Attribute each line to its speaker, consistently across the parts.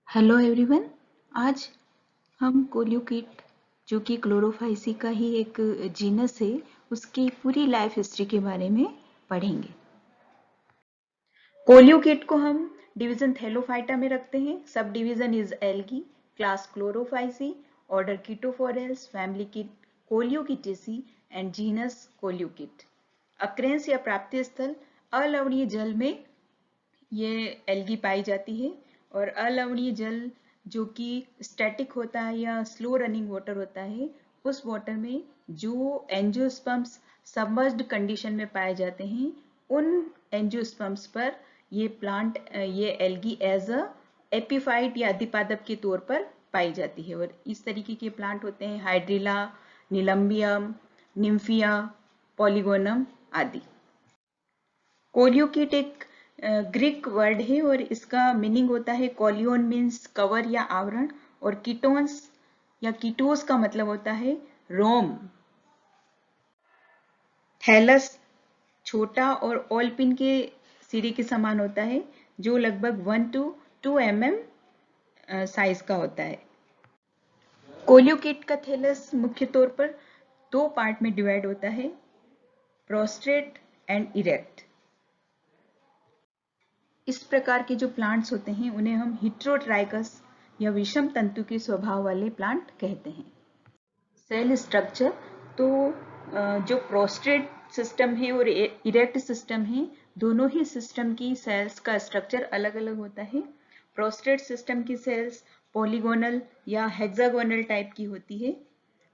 Speaker 1: Hello everyone. आज हम कोल्यूकीट जो कि क्लोरोफाइसी का ही एक जीनस है, उसकी पूरी लाइफ हिस्ट्री के बारे में पढ़ेंगे। कोल्यूकीट को हम डिवीजन थैलोफाइटा में रखते हैं। Subdivision is algae, class Chlorophyceae, order Chaetophorales, family की Coleochaetaceae and genus Coleochaete. Occurrence या प्राप्ति स्थल अलवणीय जल में ये एल्गी पाई जाती है, और अलवणीय जल जो कि स्टैटिक होता है या स्लो रनिंग वाटर होता है, उस वाटर में जो एंजियोस्पर्म्स सबमर्ज्ड कंडीशन में पाए जाते हैं, उन एंजियोस्पर्म्स पर ये एल्गी एज अ एपिफाइट या अधिपादप के तौर पर पाई जाती है। और इस तरीके के प्लांट होते हैं हाइड्रिला, नीलम्बियम, निम्फिया, पॉलीगोनम आदि। कोल्यूकीट एक ग्रीक वर्ड है और इसका मीनिंग होता है कोलियोन मीन्स कवर या आवरण, और कीटोन्स या कीटोस का मतलब होता है रोम। थैलस छोटा और ओलपिन के सिरे के समान होता है, जो लगभग 1 to 2 mm साइज का होता है। कोल्यूकीट का थैलस मुख्य तौर पर दो पार्ट में डिवाइड होता है, प्रोस्ट्रेट एंड इरेक्ट। इस प्रकार के जो प्लांट्स होते हैं उन्हें हम हिट्रोट्राइकस या विषम तंतु के स्वभाव वाले प्लांट कहते हैं। सेल स्ट्रक्चर तो जो प्रोस्ट्रेट सिस्टम है और इरेक्ट सिस्टम है, दोनों ही सिस्टम की सेल्स का स्ट्रक्चर अलग अलग होता है। प्रोस्ट्रेट सिस्टम की सेल्स पॉलीगोनल या हेक्सागोनल टाइप की होती है,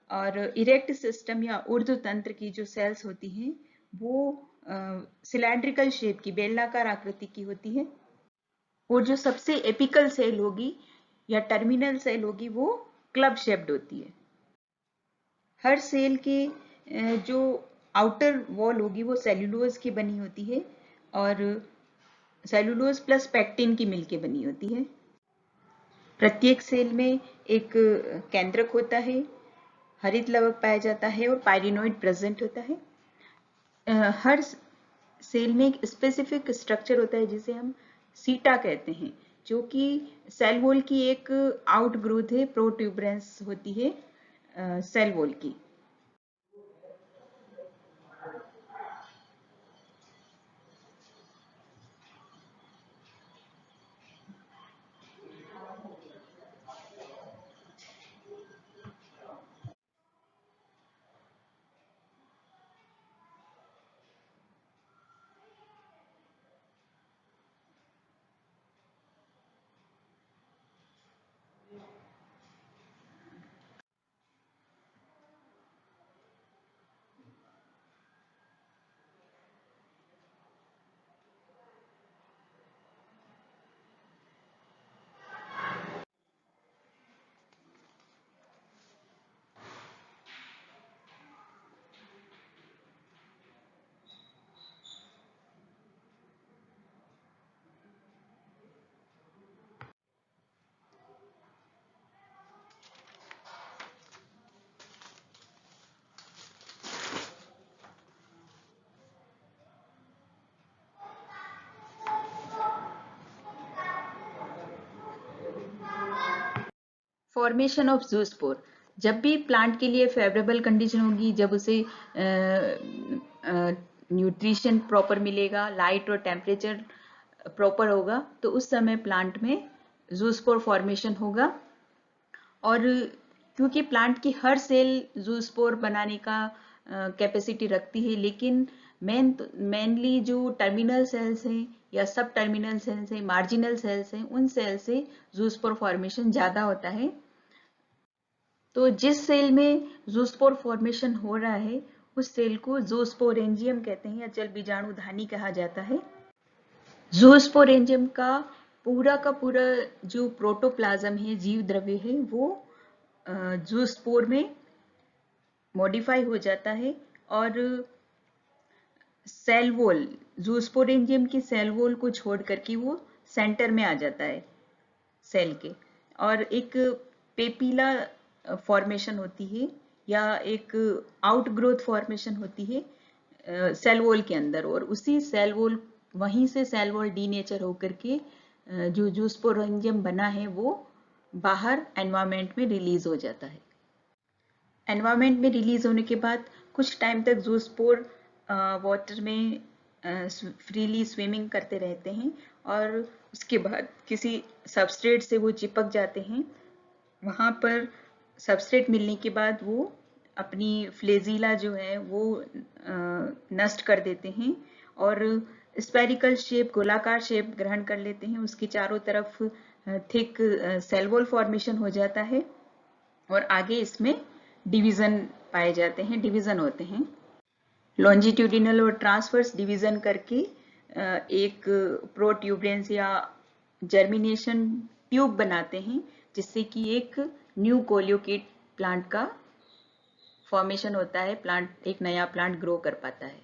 Speaker 1: और इरेक्ट सिस्टम या ऊर्ध्व तंत्र की जो सेल्स होती हैं वो सिलेंड्रिकल शेप की, बेलनाकार आकृति की होती है। और जो सबसे एपिकल सेल होगी या टर्मिनल सेल होगी वो क्लब शेप्ड होती है। हर सेल के जो आउटर वॉल होगी वो सेल्यूलोज की बनी होती है, और सेल्यूलोज प्लस पैक्टिन की मिलके बनी होती है। प्रत्येक सेल में एक केंद्रक होता है, हरित लवक पाया जाता है और पायरिनोइड प्रेजेंट होता है। हर सेल में एक स्पेसिफिक स्ट्रक्चर होता है जिसे हम सीटा कहते हैं, जो कि सेल वॉल की एक आउट ग्रोथ है, प्रोट्यूबरेंस होती है सेल वॉल की। Formation of zoospore. जब भी प्लांट के लिए फेवरेबल कंडीशन होगी, जब उसे न्यूट्रिशन प्रॉपर मिलेगा, लाइट और टेम्परेचर प्रॉपर होगा, तो उस समय प्लांट में जूस्पोर फॉर्मेशन होगा। और क्योंकि प्लांट की हर सेल जूस्पोर बनाने का कैपेसिटी रखती है, लेकिन मेनली जो टर्मिनल सेल्स हैं या सब टर्मिनल सेल्स हैं, मार्जिनल सेल्स हैं, उन सेल से जूस्पोर फॉर्मेशन ज़्यादा होता है। तो जिस सेल में जूस्पोर फॉर्मेशन हो रहा है उस सेल को जूस्पोरेंजियम कहते हैं या जल बीजाणुधानी कहा जाता है। जूस्पोरेंजियम का पूरा जो प्रोटोप्लाज्म है, जीव द्रव्य है, वो जूस्पोर में मॉडिफाई हो जाता है, और सेल वॉल, जूस्पोरेंजियम की सेल वॉल को छोड़ करके वो सेंटर में आ जाता है सेल के, और एक पेपीला फॉर्मेशन होती है या एक आउटग्रोथ फॉर्मेशन होती है सेल वॉल के अंदर, और उसी सेल वॉल, वहीं से सेल वॉल डीनेचर होकर के जो जूस्पोरेंजियम बना है वो बाहर एनवायरमेंट में रिलीज हो जाता है। एनवायरमेंट में रिलीज होने के बाद कुछ टाइम तक जूस्पोर वाटर में फ्रीली स्विमिंग करते रहते हैं और उसके बाद किसी सबस्ट्रेट से वो चिपक जाते हैं। वहाँ पर सबस्ट्रेट मिलने के बाद वो अपनी फ्लेजिला जो है वो नष्ट कर देते हैं और स्पेरिकल शेप, गोलाकार शेप ग्रहण कर लेते हैं। उसके चारों तरफ थिक सेल वॉल फॉर्मेशन हो जाता है और आगे इसमें डिवीजन पाए जाते हैं, डिवीजन होते हैं। लॉन्जिट्यूडिनल और ट्रांसवर्स डिवीजन करके एक प्रोट्यूबरेंस या जर्मिनेशन ट्यूब बनाते हैं जिससे कि एक न्यू कोलियोकिट प्लांट का फॉर्मेशन होता है, प्लांट एक नया प्लांट ग्रो कर पाता है।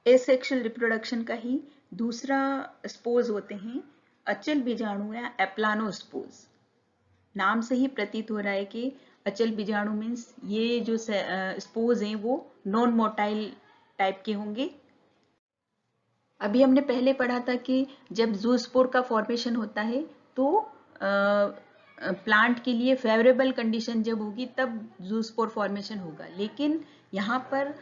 Speaker 1: एसेक्सुअल रिप्रोडक्शन का ही दूसरा स्पोज होते हैं अचल बीजाणु या एप्लानोस्पोज। नाम से ही प्रतीत हो रहा है कि अचल बीजाणु मीन्स ये जो स्पोज हैं वो नॉन मोटाइल टाइप के होंगे। अभी हमने पहले पढ़ा था कि जब जूस्पोर का फॉर्मेशन होता है तो प्लांट के लिए फेवरेबल कंडीशन जब होगी तब जूस्पोर फॉर्मेशन होगा, लेकिन यहाँ पर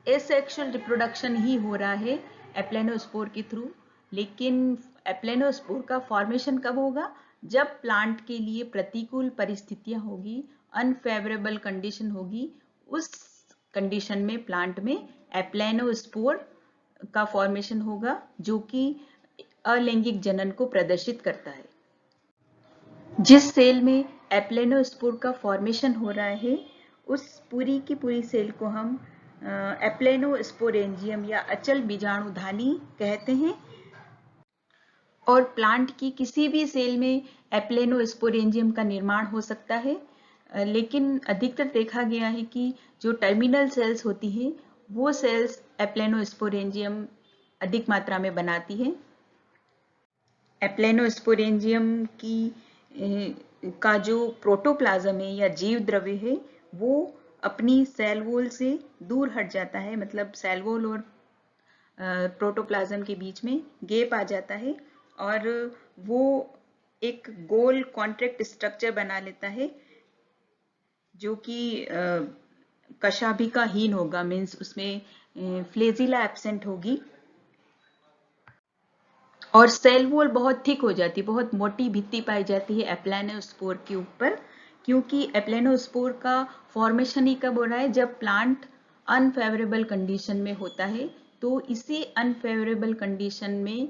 Speaker 1: एसेक्सुअल रिप्रोडक्शन ही हो रहा है एप्लेनोस्पोर के थ्रू। लेकिन एप्लेनोस्पोर का फॉर्मेशन कब होगा? जब प्लांट के लिए प्रतिकूल परिस्थितियां होगी, अनफेवरेबल कंडीशन होगी, उस कंडीशन में प्लांट में एप्लेनोस्पोर का फॉर्मेशन होगा जो कि अलैंगिक जनन को प्रदर्शित करता है। जिस सेल में एप्लेनोस्पोर का फॉर्मेशन हो रहा है उस पूरी की पूरी सेल को हम एप्लेनोस्पोरेंजियम या अचल बीजाणुधानी कहते हैं। और प्लांट की किसी भी सेल में एप्लेनोस्पोरेंजियम का निर्माण हो सकता है, लेकिन अधिकतर देखा गया है कि जो टर्मिनल सेल्स होती हैं वो सेल्स एप्लेनोस्पोरेंजियम अधिक मात्रा में बनाती है। एप्लेनोस्पोरेंजियम का जो प्रोटोप्लाज्म है या जीव द्रव्य है वो अपनी सेल वॉल से दूर हट जाता है, मतलब सेल वॉल और प्रोटोप्लाज्म के बीच में गैप आ जाता है और वो एक गोल कॉन्ट्रैक्ट स्ट्रक्चर बना लेता है जो कि कशाभिकाहीन होगा, मीन्स उसमें फ्लेजिला एब्सेंट होगी और सेल वॉल बहुत थिक हो जाती है, बहुत मोटी भित्ति पाई जाती है एप्लेनोस्पोर के ऊपर, क्योंकि एप्लेनोस्पोर का फॉर्मेशन ही कब हो रहा है? जब प्लांट अनफेवरेबल कंडीशन में होता है। तो इसी अनफेवरेबल कंडीशन में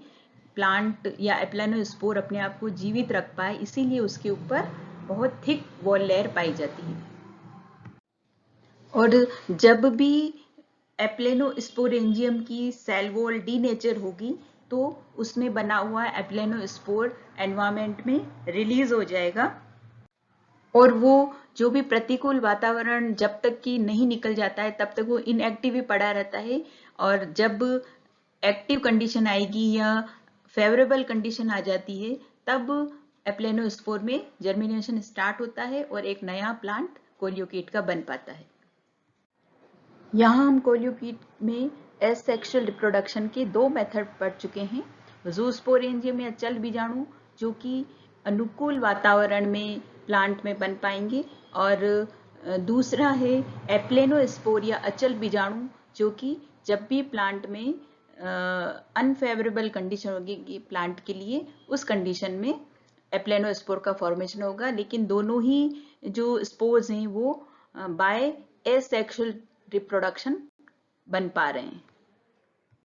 Speaker 1: प्लांट या एप्लेनोस्पोर अपने आप को जीवित रख पाए, इसीलिए उसके ऊपर बहुत थिक वॉल लेयर पाई जाती है। और जब भी एप्लेनोस्पोरेंजियम की सेल वॉल डीनेचर होगी तो उसमें बना हुआ एप्लेनोस्पोर एनवायरमेंट में रिलीज हो जाएगा और वो जो भी प्रतिकूल वातावरण जब तक कि नहीं निकल जाता है तब तक वो इनएक्टिव ही पड़ा रहता है, और जब एक्टिव कंडीशन आएगी या फेवरेबल कंडीशन आ जाती है तब एप्लेनोस्पोर में जर्मिनेशन स्टार्ट होता है और एक नया प्लांट कोलियोकिट का बन पाता है। यहाँ हम कोलियोकिट में एसेक्सुअल रिप्रोडक्शन के दो मेथड पढ़ चुके हैं। जूस्पोरेंजियम या चल बीजाणु जो कि अनुकूल वातावरण में प्लांट में बन पाएंगे, और दूसरा है एप्लेनोस्पोर या अचल बीजाणु जो कि जब भी प्लांट में अनफेवरेबल कंडीशन होगी प्लांट के लिए, उस कंडीशन में एप्लेनोस्पोर का फॉर्मेशन होगा। लेकिन दोनों ही जो स्पोर्स हैं वो बाय एसेक्सुअल रिप्रोडक्शन बन पा रहे हैं।